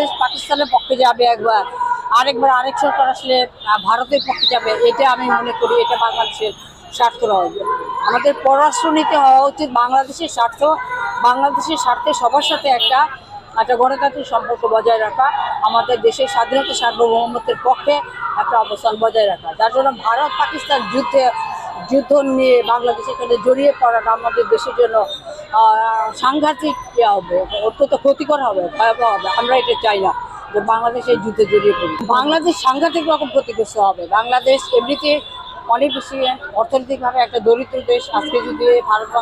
বাংলাদেশ পাকিস্তানের পক্ষে যাবে একবার, আরেকবার আরেক সরকার আসলে ভারতের পক্ষে যাবে, এটা আমি মনে করি এটা বাংলাদেশের স্বার্থ নয়। আমাদের পররাষ্ট্রনীতি হওয়া উচিত বাংলাদেশের স্বার্থ, বাংলাদেশের স্বার্থে সবার সাথে একটা গণতান্ত্রিক সম্পর্ক বজায় রাখা, আমাদের দেশের স্বাধীনতা সার্বভৌমত্বের পক্ষে একটা অবস্থান বজায় রাখা। যার জন্য ভারত পাকিস্তান যুদ্ধ নিয়ে বাংলাদেশ এখানে জড়িয়ে পড়াটা আমাদের দেশের জন্য সাংঘাতিক হবে, অত্যন্ত ক্ষতিকর হবে, ভয়াবহ হবে। আমরা এটা চাই না যে বাংলাদেশ এই যুদ্ধে জড়িয়ে পড়ি। বাংলাদেশ সাংঘাতিক রকম ক্ষতিগ্রস্ত হবে। বাংলাদেশ এমনিতে অনেক বেশি অর্থনৈতিকভাবে একটা দরিদ্র দেশ। আজকে যদি ভারত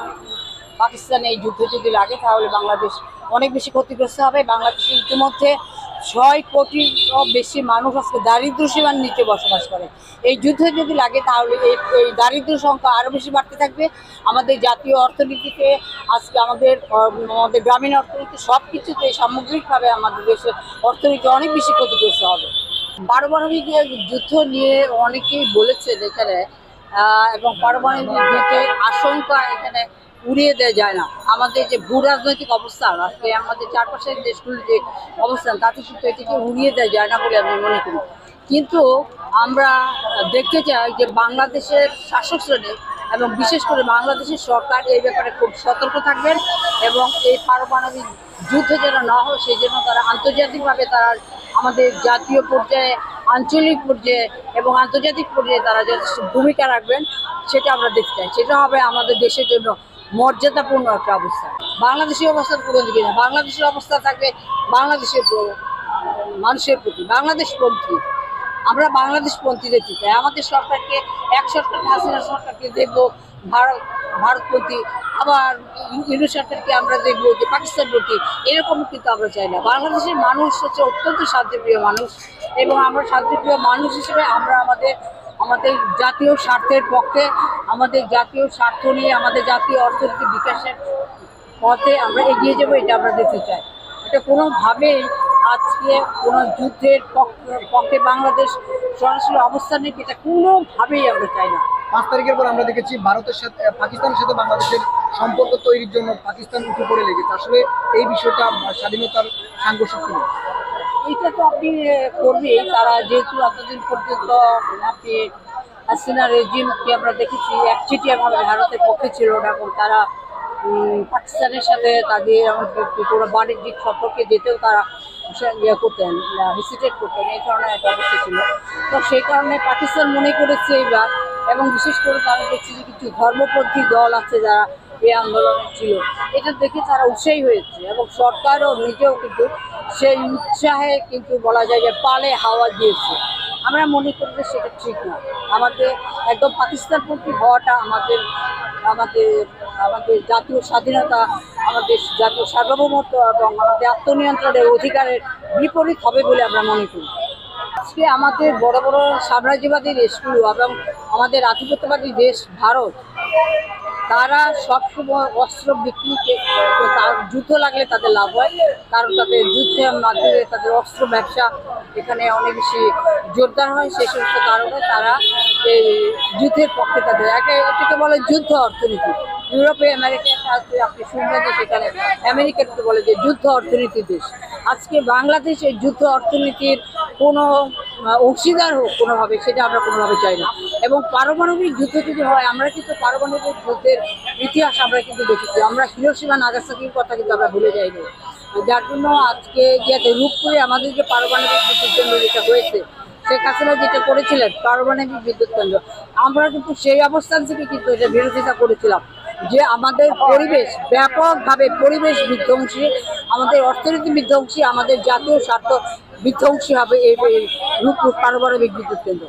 পাকিস্তানে এই যুদ্ধ যদি লাগে তাহলে বাংলাদেশ অনেক বেশি ক্ষতিগ্রস্ত হবে। বাংলাদেশে ইতিমধ্যে 6 কোটিরও বেশি মানুষ আজকে দারিদ্র সীমার নিচে বসবাস করে। এই যুদ্ধ যদি লাগে তাহলে এই দারিদ্র সংখ্যা আরও বেশি বাড়তে থাকবে। আমাদের জাতীয় অর্থনীতিতে আজকে আমাদের গ্রামীণ অর্থনীতি সব কিছুতে সামগ্রিকভাবে আমাদের দেশের অর্থনীতি অনেক বেশি ক্ষতিগ্রস্ত হবে। পারমাণবিক যুদ্ধ নিয়ে অনেকেই বলেছেন এখানে, এবং পারমাণবিক যুদ্ধের আশঙ্কা এখানে উড়িয়ে দেওয়া যায় না। আমাদের যে ভূ রাজনৈতিক অবস্থান আজকে আমাদের চারপাশের দেশগুলির যে অবস্থান তাতে কিন্তু এটিকে উড়িয়ে দেওয়া যায় না বলে আমি মনে করি। কিন্তু আমরা দেখতে চাই যে বাংলাদেশের শাসক শ্রেণী এবং বিশেষ করে বাংলাদেশের সরকার এই ব্যাপারে খুব সতর্ক থাকবেন এবং এই পারমাণবিক যুদ্ধ যেন না হয় সেই জন্য তারা আন্তর্জাতিকভাবে তারা আমাদের জাতীয় পর্যায়ে, আঞ্চলিক পর্যায়ে এবং আন্তর্জাতিক পর্যায়ে তারা যে ভূমিকা রাখবেন সেটা আমরা দেখতে চাই। সেটা হবে আমাদের দেশের জন্য মর্যাদাপূর্ণ একটা অবস্থা। বাংলাদেশের অবস্থান কোনো দিকে না, বাংলাদেশের অবস্থা থাকবে বাংলাদেশের মানুষের প্রতি, বাংলাদেশপন্থী। আমরা বাংলাদেশপন্থী দেখতে চাই। আমাদের সরকারকে এক সরকার হাসিনা সরকারকে দেখবো ভারতপন্থী, আবার ইউনিট সরকারকে আমরা দেখবো যে পাকিস্তানপন্থী, এরকম কিন্তু আমরা চাই না। বাংলাদেশের মানুষ হচ্ছে অত্যন্ত শান্তিপ্রিয় মানুষ এবং আমরা শান্তিপ্রিয় মানুষ হিসেবে আমরা আমাদের জাতীয় স্বার্থের পক্ষে, আমাদের জাতীয় স্বার্থ নিয়ে আমাদের জাতীয় অর্থনৈতিক বিকাশের পথে আমরা এগিয়ে যাবো, এটা আমরা দেখতে চাই। এটা কোনোভাবেই আজকে কোনো যুদ্ধের পক্ষে বাংলাদেশ সরাসরি অবস্থান নেই, এটা কোনোভাবেই আমরা চাই না। 5 তারিখের পর আমরা দেখেছি ভারতের সাথে পাকিস্তানের সাথে বাংলাদেশের সম্পর্ক তৈরির জন্য পাকিস্তান উঠে পড়ে লেগেছে। আসলে এই বিষয়টা স্বাধীনতার সাংঘর্ষিক ছিল। এইটা তো আপনি করবেই, তারা যেহেতু এতদিন পর্যন্ত আপনি হাসিনা রেজিমকে আমরা দেখেছি একচেটিয়াভাবে ভারতের পক্ষে ছিল না এবং তারা পাকিস্তানের সাথে তাদের এমনকি কোনো বাণিজ্যিক সম্পর্কে যেতেও তারা করতেন, হেসিটেট করতেন, এই ধরনের একটা অবস্থা ছিল। তো সেই কারণে পাকিস্তান মনে করেছে এইবার, এবং বিশেষ করে তারা দেখছি যে কিছু ধর্মপন্থী দল আছে যারা এই আন্দোলনে ছিল, এটা দেখে তারা উৎসাহী হয়েছে এবং সরকারও নিজেও কিন্তু সেই উৎসাহে কিন্তু বলা যায় যে পালে হাওয়া দিয়েছে। আমরা মনে করি যে সেটা ঠিক না। আমাদের একদম পাকিস্তানপন্থী হওয়াটা আমাদের আমাদের আমাদের জাতীয় স্বাধীনতা, আমাদের জাতীয় সার্বভৌমত্ব এবং আমাদের আত্মনিয়ন্ত্রণের অধিকারের বিপরীত হবে বলে আমরা মনে করি। আজকে আমাদের বড় বড় সাম্রাজ্যবাদী দেশগুলো এবং আমাদের আধিপত্যবাদী দেশ ভারত, তারা সবসময় অস্ত্র বিক্রিকে, তার যুদ্ধ লাগলে তাদের লাভ হয়, কারণ তাদের যুদ্ধের মাধ্যমে তাদের অস্ত্র ব্যবসা এখানে অনেক বেশি জোরদার হয়। সেই সমস্ত কারণে তারা এই যুদ্ধের পক্ষে তাদের এটাকে বলে যুদ্ধ অর্থনীতি। ইউরোপে আমেরিকা আপনি শুনবেন যে সেখানে আমেরিকাকে বলে যে যুদ্ধ অর্থনীতি দেশ। আজকে বাংলাদেশ এই যুদ্ধ অর্থনীতির কোনো অংশীদার হোক কোনোভাবে, সেটা আমরা কোনোভাবে চাই না। এবং পারমাণবিক যুদ্ধ যদি হয়, আমরা কিন্তু পারমাণবিক যুদ্ধের ইতিহাস আমরা কিন্তু দেখেছি, আমরা হিরোশিমা নাগাসাকির কথা কিন্তু আমরা ভুলে যাইনি। যার জন্য আজকে যে রূপ করে আমাদের যে পারমাণবিক বিদ্যুৎ কেন্দ্র যেটা হয়েছে, শেখ হাসিনা যেটা করেছিলেন পারমাণবিক বিদ্যুৎ কেন্দ্র, আমরা কিন্তু সেই অবস্থান থেকে কিন্তু এটা বিরোধিতা করেছিলাম যে আমাদের পরিবেশ ব্যাপকভাবে পরিবেশ বিধ্বংসী, আমাদের অর্থনীতি বিধ্বংসী, আমাদের জাতীয় স্বার্থ বিধ্বংসী হবে এই পারমাণবিক বিদ্যুৎ কেন্দ্র।